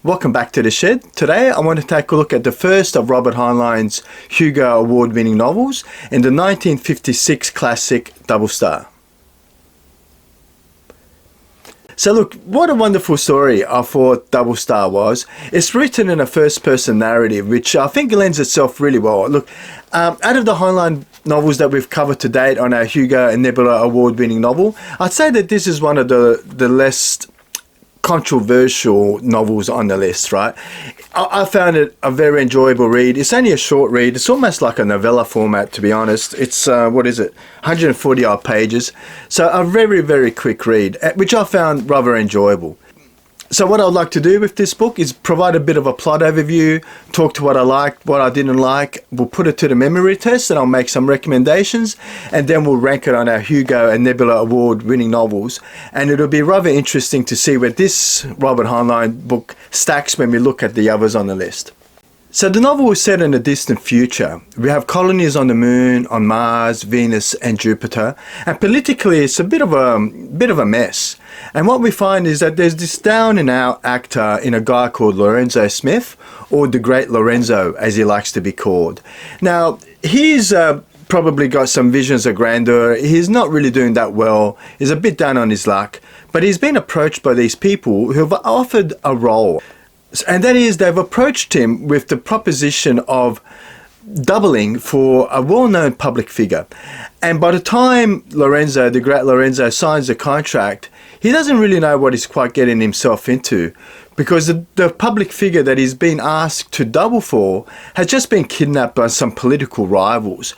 Welcome back to The Shed. Today I want to take a look at the first of Robert Heinlein's Hugo award-winning novels in the 1956 classic Double Star. So look, what a wonderful story I thought Double Star was. It's written in a first-person narrative, which I think lends itself really well. Look, out of the Heinlein novels that we've covered to date on our Hugo and Nebula award-winning novel, I'd say that this is one of the less controversial novels on the list, right? I found it a very enjoyable read. It's only a short read. It's almost like a novella format, to be honest. It's, 140 odd pages. So a very, very quick read, which I found rather enjoyable. So what I'd like to do with this book is provide a bit of a plot overview, talk to what I liked, what I didn't like. We'll put it to the memory test and I'll make some recommendations, and then we'll rank it on our Hugo and Nebula award-winning novels. And it'll be rather interesting to see where this Robert Heinlein book stacks when we look at the others on the list. So the novel is set in a distant future. We have colonies on the Moon, on Mars, Venus and Jupiter, and politically it's a bit of a mess. And what we find is that there's this down-and-out actor in a guy called Lorenzo Smith, or the Great Lorenzo as he likes to be called. Now, he's probably got some visions of grandeur. He's not really doing that well. He's a bit down on his luck, but he's been approached by these people who have offered a role. And that is, they've approached him with the proposition of doubling for a well-known public figure. And by the time Lorenzo, the Great Lorenzo, signs the contract, he doesn't really know what he's quite getting himself into, because the public figure that he's been asked to double for has just been kidnapped by some political rivals.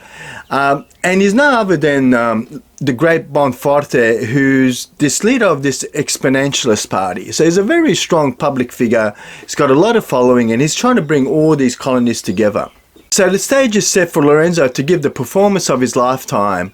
And he's no other than the great Bonforte, who's this leader of this exponentialist party. So he's a very strong public figure. He's got a lot of following, and he's trying to bring all these colonies together. So the stage is set for Lorenzo to give the performance of his lifetime,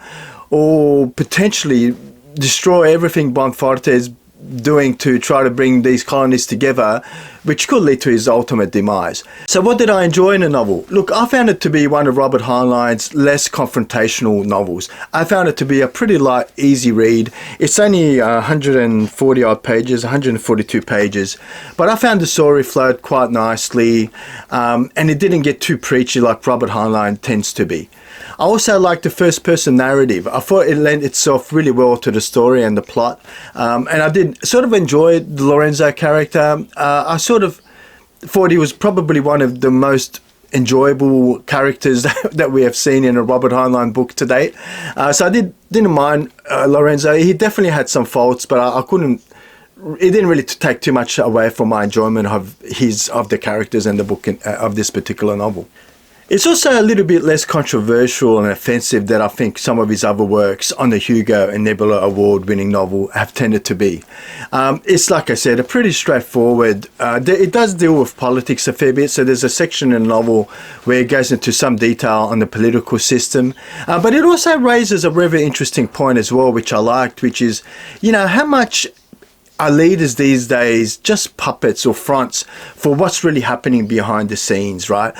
or potentially destroy everything Bonforte is doing to try to bring these colonies together, which could lead to his ultimate demise. So what did I enjoy in the novel? Look, I found it to be one of Robert Heinlein's less confrontational novels. I found it to be a pretty light, easy read. It's only 140 odd pages, 142 pages, but I found the story flowed quite nicely, and it didn't get too preachy like Robert Heinlein tends to be. I also liked the first-person narrative. I thought it lent itself really well to the story and the plot, and I did sort of enjoy the Lorenzo character. I sort of thought he was probably one of the most enjoyable characters that we have seen in a Robert Heinlein book to date. So I didn't mind Lorenzo. He definitely had some faults, but I couldn't. It didn't really take too much away from my enjoyment of the characters and the book of this particular novel. It's also a little bit less controversial and offensive than I think some of his other works on the Hugo and Nebula award-winning novel have tended to be. It's, like I said, a pretty straightforward. It does deal with politics a fair bit, so there's a section in the novel where it goes into some detail on the political system. But it also raises a very interesting point as well, which I liked, which is, how much are leaders these days just puppets or fronts for what's really happening behind the scenes, right?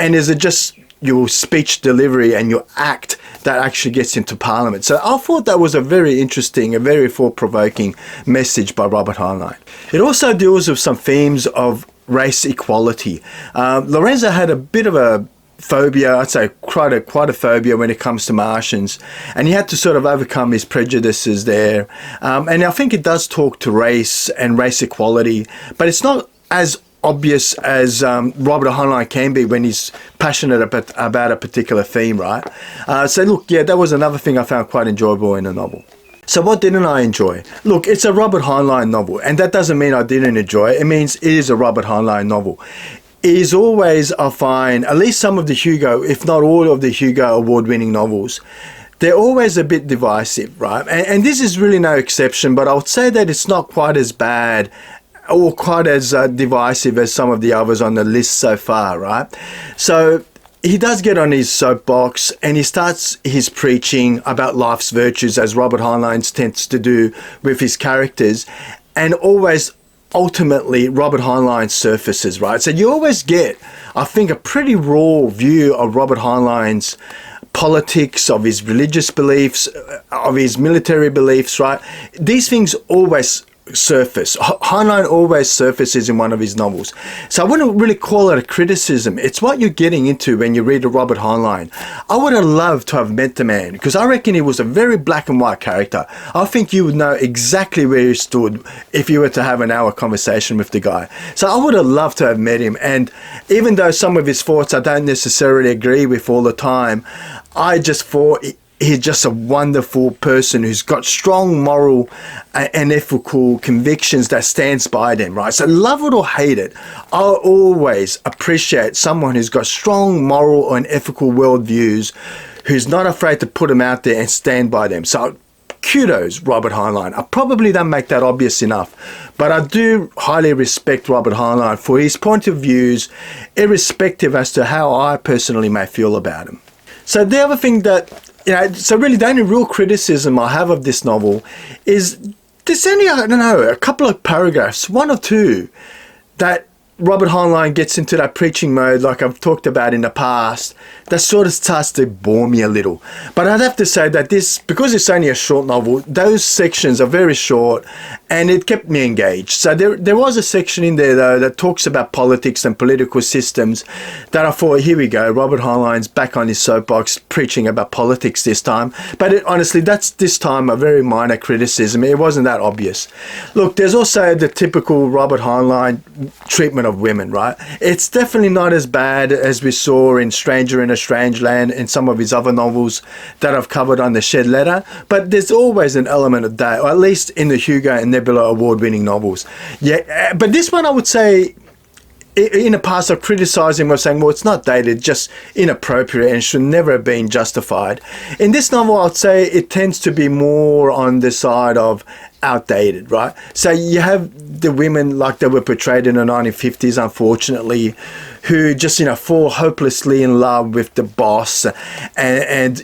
And is it just your speech delivery and your act that actually gets into Parliament? So I thought that was a very interesting, a very thought-provoking message by Robert Heinlein. It also deals with some themes of race equality. Lorenzo had a bit of a phobia, I'd say quite a phobia when it comes to Martians, and he had to sort of overcome his prejudices there. And I think it does talk to race and race equality, but it's not as obvious as Robert Heinlein can be when he's passionate about a particular theme, right? So look, yeah, that was another thing I found quite enjoyable in the novel. So what didn't I enjoy? Look, it's a Robert Heinlein novel, and that doesn't mean I didn't enjoy it. It means it is a Robert Heinlein novel. It is always, I find, at least some of the Hugo, if not all of the Hugo award-winning novels, they're always a bit divisive, right? And this is really no exception, but I would say that it's not quite as bad or quite as divisive as some of the others on the list so far, right? So he does get on his soapbox and he starts his preaching about life's virtues, as Robert Heinlein tends to do with his characters, and always ultimately Robert Heinlein surfaces, right? So you always get, I think, a pretty raw view of Robert Heinlein's politics, of his religious beliefs, of his military beliefs, right? These things always surface. Heinlein always surfaces in one of his novels. So I wouldn't really call it a criticism. It's what you're getting into when you read a Robert Heinlein. I would have loved to have met the man because I reckon he was a very black and white character. I think you would know exactly where he stood if you were to have an hour conversation with the guy. So I would have loved to have met him. And even though some of his thoughts I don't necessarily agree with all the time, I just thought he's just a wonderful person who's got strong moral and ethical convictions that stands by them, right? So love it or hate it, I always appreciate someone who's got strong moral and ethical worldviews, who's not afraid to put them out there and stand by them. So kudos, Robert Heinlein. I probably don't make that obvious enough, but I do highly respect Robert Heinlein for his point of views, irrespective as to how I personally may feel about him. So the other thing that, so really the only real criticism I have of this novel is there's only, I don't know, a couple of paragraphs, one or two, that Robert Heinlein gets into that preaching mode like I've talked about in the past, that sort of starts to bore me a little. But I'd have to say that this, because it's only a short novel, those sections are very short and it kept me engaged. So there was a section in there though that talks about politics and political systems that I thought, here we go, Robert Heinlein's back on his soapbox preaching about politics this time. But honestly, that's this time a very minor criticism. It wasn't that obvious. Look, there's also the typical Robert Heinlein treatment of women, right? It's definitely not as bad as we saw in Stranger in a Strange Land and some of his other novels that I've covered on the Shed Letter, but there's always an element of that, or at least in the Hugo and Nebula award-winning novels. Yeah, but this one I would say, in the past I've criticised him for saying, well, it's not dated, just inappropriate and should never have been justified. In this novel, I'd say it tends to be more on the side of outdated, right? So you have the women like they were portrayed in the 1950s, unfortunately, who just, fall hopelessly in love with the boss and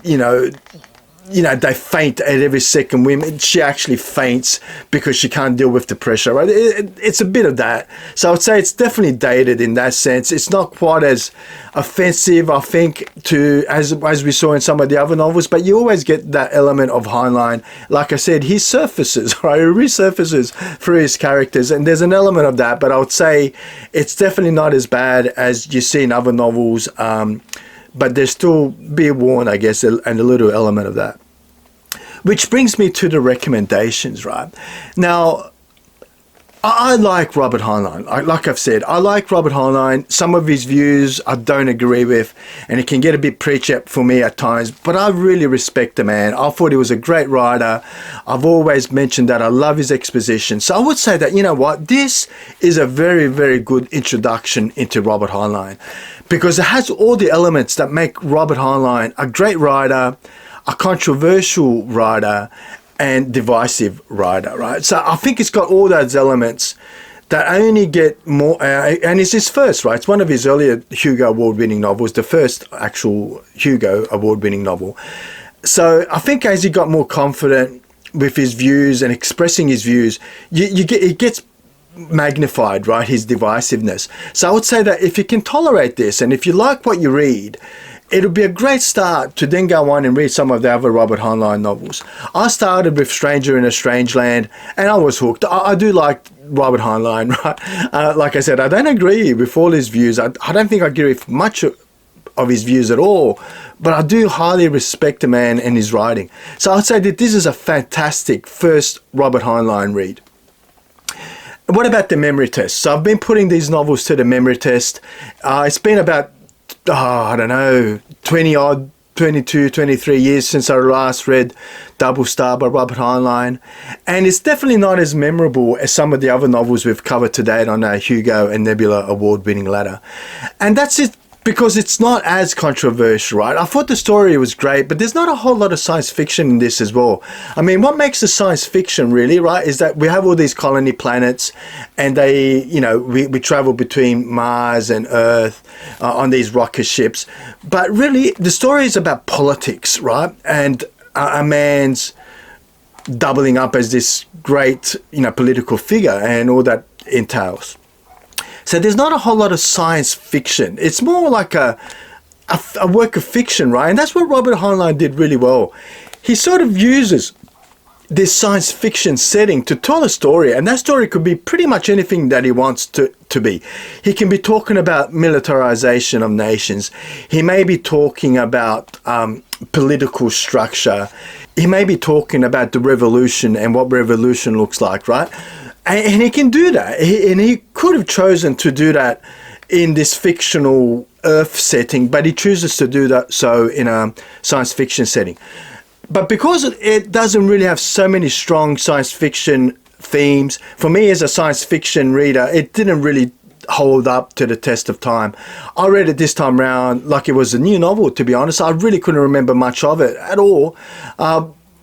they faint at every second whim. She actually faints because she can't deal with the pressure, right? It's a bit of that. So I would say it's definitely dated in that sense. It's not quite as offensive, I think, as we saw in some of the other novels, but you always get that element of Heinlein. Like I said, he surfaces, right? He resurfaces through his characters, and there's an element of that, but I would say it's definitely not as bad as you see in other novels. But there's still, be warned, I guess, and a little element of that. Which brings me to the recommendations, right? Now, I like Robert Heinlein. Like I've said, I like Robert Heinlein. Some of his views I don't agree with, and it can get a bit preachy for me at times, but I really respect the man. I thought he was a great writer. I've always mentioned that I love his exposition. So I would say that, you know what, this is a very, very good introduction into Robert Heinlein, because it has all the elements that make Robert Heinlein a great writer, a controversial writer, and divisive writer, right? So I think it's got all those elements that only get more, and it's his first, right? It's one of his earlier Hugo award-winning novels, the first actual Hugo award-winning novel. So I think as he got more confident with his views and expressing his views, it gets magnified, right, his divisiveness. So I would say that if you can tolerate this and if you like what you read, it'll be a great start to then go on and read some of the other Robert Heinlein novels. I started with Stranger in a Strange Land and I was hooked. I do like Robert Heinlein, right? Like I said, I don't agree with all his views. I don't think I agree with much of his views at all, but I do highly respect the man and his writing. So I'd say that this is a fantastic first Robert Heinlein read. What about the memory test? So I've been putting these novels to the memory test. It's been about, 22, 23 years since I last read Double Star by Robert Heinlein. And it's definitely not as memorable as some of the other novels we've covered to date on our Hugo and Nebula award-winning ladder. And that's it, because it's not as controversial, right? I thought the story was great, but there's not a whole lot of science fiction in this as well. I mean, what makes the science fiction really, right, is that we have all these colony planets and they, we travel between Mars and Earth on these rocket ships. But really, the story is about politics, right? And a man's doubling up as this great, political figure and all that entails. So there's not a whole lot of science fiction. It's more like a work of fiction, right? And that's what Robert Heinlein did really well. He sort of uses this science fiction setting to tell a story, and that story could be pretty much anything that he wants to be. He can be talking about militarization of nations. He may be talking about political structure. He may be talking about the revolution and what revolution looks like, right? And he can do that. And he could have chosen to do that in this fictional Earth setting, but he chooses to do that so in a science fiction setting. But because it doesn't really have so many strong science fiction themes, for me as a science fiction reader, it didn't really hold up to the test of time. I read it this time round like it was a new novel, to be honest. I really couldn't remember much of it at all.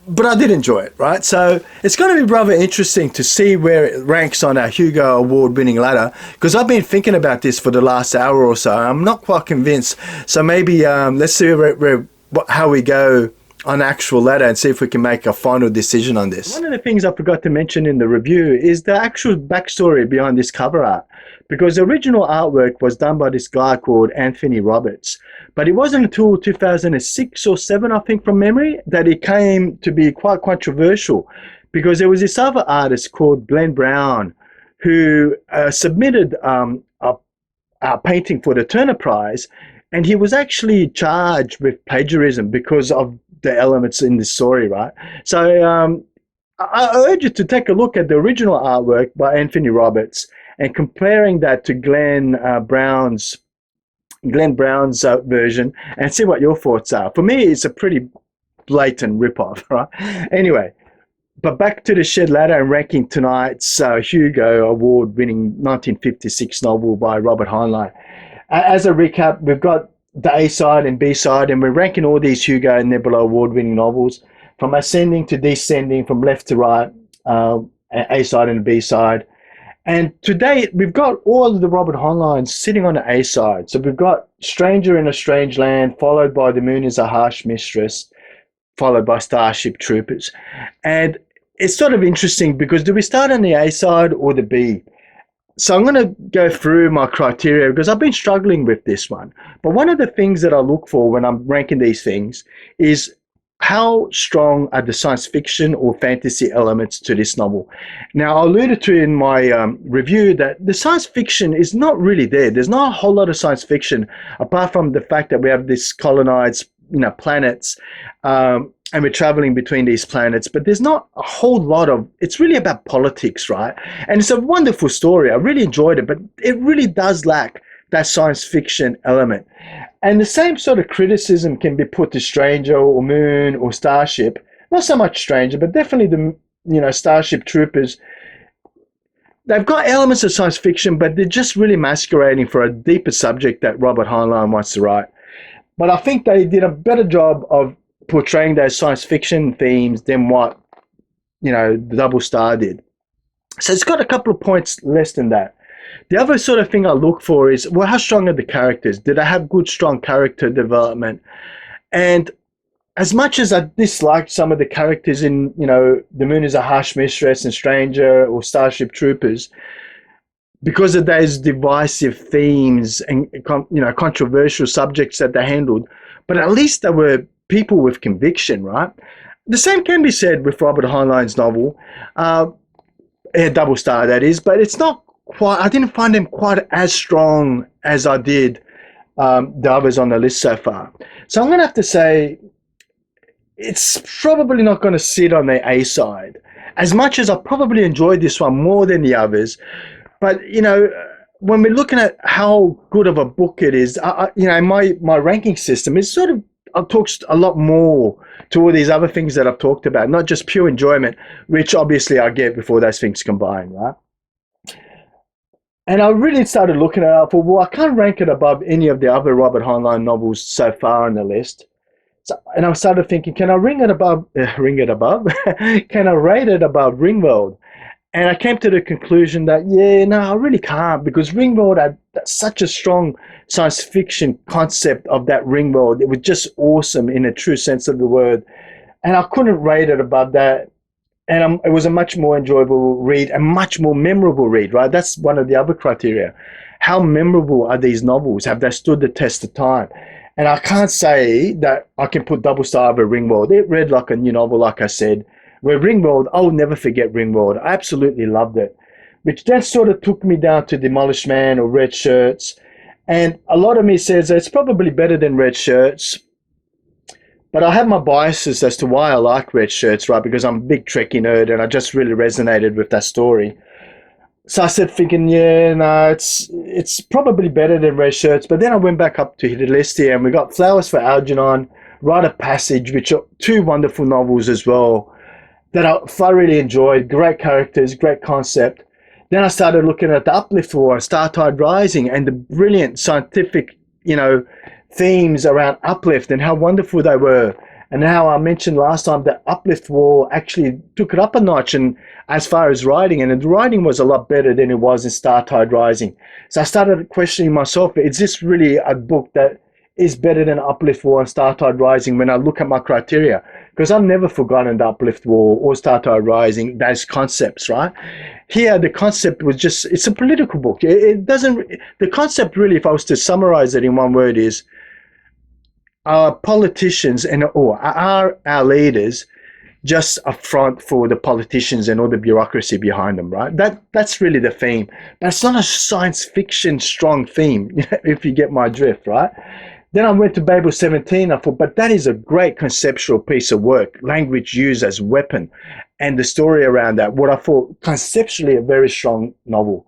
But I did enjoy it, right? So it's going to be rather interesting to see where it ranks on our Hugo award-winning ladder, because I've been thinking about this for the last hour or so. I'm not quite convinced. So maybe let's see how we go on actual ladder and see if we can make a final decision on this. One of the things I forgot to mention in the review is the actual backstory behind this cover art, because the original artwork was done by this guy called Anthony Roberts, but it wasn't until 2006 or 7, I think from memory, that it came to be quite controversial, because there was this other artist called Glenn Brown who submitted a painting for the Turner Prize, and he was actually charged with plagiarism because of the elements in the story, right? So I urge you to take a look at the original artwork by Anthony Roberts and comparing that to Glenn Brown's version, and see what your thoughts are. For me, it's a pretty blatant ripoff, right? Anyway, but back to the shed ladder and ranking tonight's Hugo award-winning 1956 novel by Robert Heinlein. As a recap, we've got the A side and B side, and we're ranking all these Hugo and Nebula award-winning novels from ascending to descending, from left to right, A side and B side. And today we've got all of the Robert Heinlein sitting on the A side. So we've got Stranger in a Strange Land, followed by The Moon is a Harsh Mistress, followed by Starship Troopers. And it's sort of interesting because do we start on the A side or the B? So I'm going to go through my criteria because I've been struggling with this one. But one of the things that I look for when I'm ranking these things is how strong are the science fiction or fantasy elements to this novel. Now, I alluded to in my review that the science fiction is not really there. There's not a whole lot of science fiction apart from the fact that we have this colonized, planets, and we're traveling between these planets, but there's not a whole lot of, it's really about politics, right? And it's a wonderful story. I really enjoyed it, but it really does lack that science fiction element. And the same sort of criticism can be put to Stranger or Moon or Starship. Not so much Stranger, but definitely the, Starship Troopers. They've got elements of science fiction, but they're just really masquerading for a deeper subject that Robert Heinlein wants to write. But I think they did a better job of portraying those science fiction themes than what, the Double Star did. So it's got a couple of points less than that. The other sort of thing I look for is, well, how strong are the characters? Did they have good, strong character development? And as much as I disliked some of the characters in, The Moon is a Harsh Mistress and Stranger or Starship Troopers, because of those divisive themes and, controversial subjects that they handled, but at least they were people with conviction, right? The same can be said with Robert Heinlein's novel, Double Star, that is, but it's not quite, I didn't find them quite as strong as I did the others on the list so far. So I'm going to have to say it's probably not going to sit on the A side, as much as I probably enjoyed this one more than the others. But, when we're looking at how good of a book it is, my ranking system is sort of, talks a lot more to all these other things that I've talked about, not just pure enjoyment, which obviously I get before those things combine, right? And I really started looking at it. I thought, well, I can't rank it above any of the other Robert Heinlein novels so far on the list. And I started thinking, can I ring it above? Can I rate it above Ringworld? And I came to the conclusion that, I really can't, because Ringworld had such a strong science fiction concept of that Ringworld. It was just awesome in a true sense of the word. And I couldn't rate it above that. And it was a much more enjoyable read, a much more memorable read, right? That's one of the other criteria. How memorable are these novels? Have they stood the test of time? And I can't say that I can put Double Star over Ringworld. It read like a new novel, like I said. Where Ringworld, I'll never forget Ringworld. I absolutely loved it. Which then sort of took me down to Demolished Man or Red Shirts. And a lot of me says it's probably better than Red Shirts. But I have my biases as to why I like Red Shirts, right? Because I'm a big Trekkie nerd and I just really resonated with that story. So I said, thinking, yeah, no, it's probably better than Red Shirts. But then I went back up to Hidalistia and we got Flowers for Algernon, Rite of Passage, which are two wonderful novels as well that I thoroughly enjoyed. Great characters, great concept. Then I started looking at the Uplift War, Startide Rising, and the brilliant scientific, themes around uplift and how wonderful they were. And how I mentioned last time that Uplift War actually took it up a notch and as far as writing, and the writing was a lot better than it was in Startide Rising. So I started questioning myself, is this really a book that is better than Uplift War and Startide Rising when I look at my criteria? Because I've never forgotten the Uplift War or Startide Rising, those concepts, right? Here, the concept was just, it's a political book. It doesn't, the concept really, if I was to summarize it in one word, is are politicians or are our leaders just a front for the politicians and all the bureaucracy behind them, right? That's really the theme. But it's not a science fiction strong theme, if you get my drift, right? Then I went to Babel 17. I thought, but that is a great conceptual piece of work, language used as weapon, and the story around that, what I thought conceptually a very strong novel.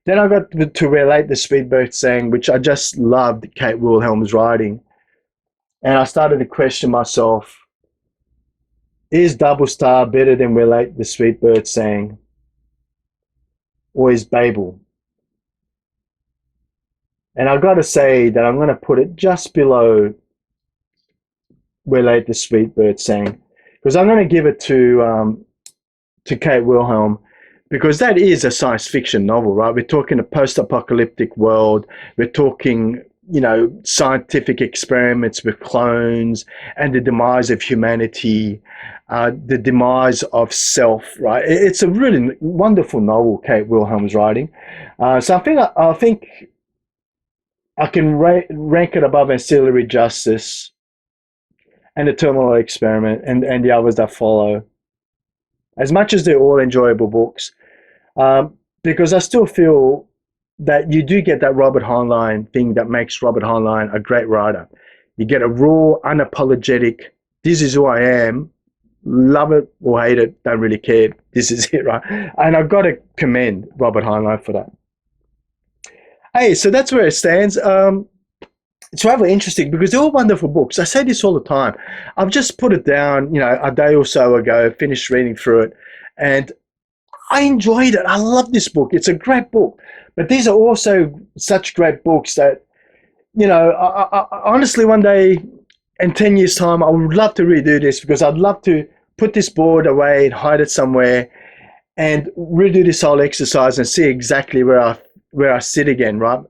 Then I got to relate the Speedboat saying, which I just loved Kate Wilhelm's writing. And I started to question myself, is Double Star better than Relate the Sweetbird Sang? Or is Babel? And I've got to say that I'm going to put it just below Relate the Sweetbird Sang, because I'm going to give it to Kate Wilhelm, because that is a science fiction novel, right? We're talking a post-apocalyptic world. We're talking scientific experiments with clones and the demise of humanity, the demise of self, right? It's a really wonderful novel Kate Wilhelm's writing. So I think I can rank it above Ancillary Justice and the Terminal Experiment and the others that follow. As much as they're all enjoyable books, because I still feel that you do get that Robert Heinlein thing that makes Robert Heinlein a great writer. You get a raw, unapologetic, this is who I am, love it or hate it, don't really care, this is it, right? And I've got to commend Robert Heinlein for that. Hey, so that's where it stands. It's rather interesting because they're all wonderful books. I say this all the time. I've just put it down, a day or so ago, finished reading through it, and I enjoyed it. I love this book. It's a great book. But these are also such great books that, I honestly, one day in 10 years' time, I would love to redo this because I'd love to put this board away and hide it somewhere and redo this whole exercise and see exactly where I sit again, right?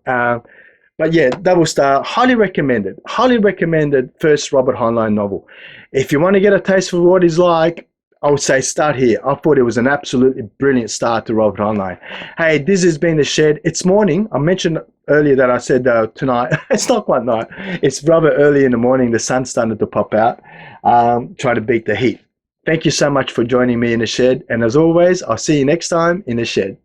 But yeah, Double Star, highly recommended. Highly recommended first Robert Heinlein novel. If you want to get a taste for what he's like, I would say start here. I thought it was an absolutely brilliant start to Robert Heinlein. Hey, this has been The Shed. It's morning. I mentioned earlier that I said tonight. It's not quite night. It's rather early in the morning. The sun's starting to pop out. Try to beat the heat. Thank you so much for joining me in The Shed. And as always, I'll see you next time in The Shed.